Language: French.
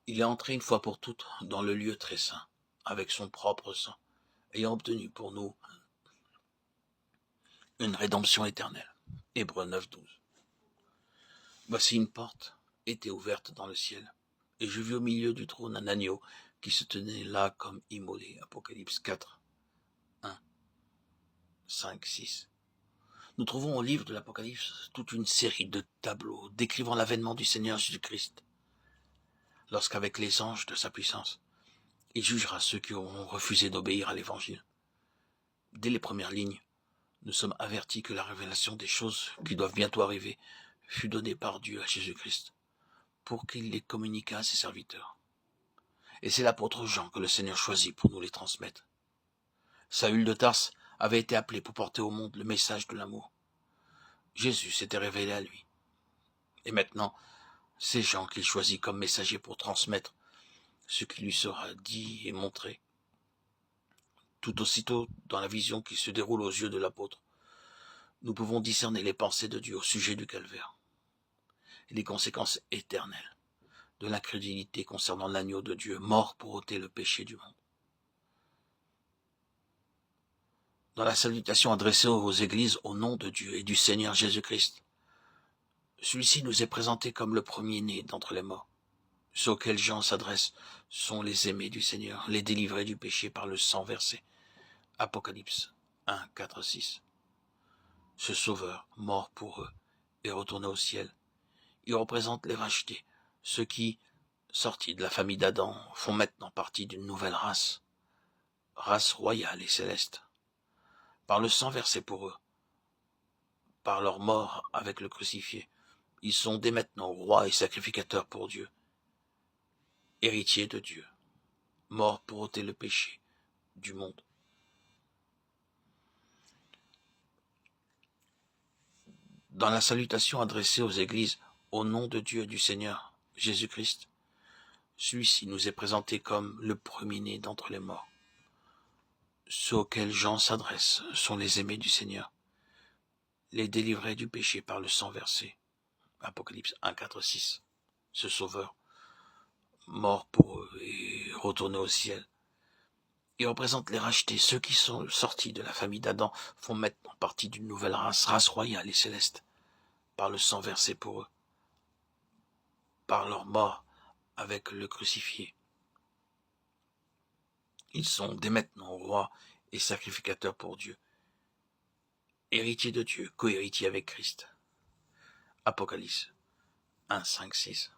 Il est entré une fois pour toutes dans le lieu très saint, avec son propre sang, ayant obtenu pour nous une rédemption éternelle. Hébreux 9:12. Voici une porte était ouverte dans le ciel, et je vis au milieu du trône un agneau qui se tenait là comme immolé. Apocalypse 4, 1, 5, 6. Nous trouvons au livre de l'Apocalypse toute une série de tableaux décrivant l'avènement du Seigneur Jésus-Christ, lorsqu'avec les anges de sa puissance, il jugera ceux qui auront refusé d'obéir à l'Évangile. Dès les premières lignes, nous sommes avertis que la révélation des choses qui doivent bientôt arriver fut donnée par Dieu à Jésus-Christ, pour qu'il les communiquât à ses serviteurs. Et c'est l'apôtre Jean que le Seigneur choisit pour nous les transmettre. Saül de Tarse avait été appelé pour porter au monde le message de l'amour. Jésus s'était révélé à lui. Et maintenant, c'est Jean qu'il choisit comme messager pour transmettre ce qui lui sera dit et montré. Tout aussitôt, dans la vision qui se déroule aux yeux de l'apôtre, nous pouvons discerner les pensées de Dieu au sujet du calvaire et les conséquences éternelles de l'incrédulité concernant l'agneau de Dieu, mort pour ôter le péché du monde. Dans la salutation adressée aux églises au nom de Dieu et du Seigneur Jésus-Christ, celui-ci nous est présenté comme le premier-né d'entre les morts. Ceux auxquels Jean s'adresse sont les aimés du Seigneur, les délivrés du péché par le sang versé. Apocalypse 1, 4, 6. Ce Sauveur, mort pour eux, est retourné au ciel. Il représente les rachetés, ceux qui, sortis de la famille d'Adam, font maintenant partie d'une nouvelle race royale et céleste. Par le sang versé pour eux, par leur mort avec le crucifié, ils sont dès maintenant rois et sacrificateurs pour Dieu, héritiers de Dieu, morts pour ôter le péché du monde. Dans la salutation adressée aux églises au nom de Dieu et du Seigneur Jésus-Christ, celui-ci nous est présenté comme le premier-né d'entre les morts. Ceux auxquels Jean s'adresse sont les aimés du Seigneur, les délivrés du péché par le sang versé. Apocalypse 1, 4, 6. Ce Sauveur, mort pour eux et retourné au ciel. Il représente les rachetés, ceux qui sont sortis de la famille d'Adam font maintenant partie d'une nouvelle race royale et céleste, par le sang versé pour eux, par leur mort avec le crucifié. Ils sont dès maintenant rois et sacrificateurs pour Dieu, héritiers de Dieu, co-héritiers avec Christ. Apocalypse 1, 5, 6.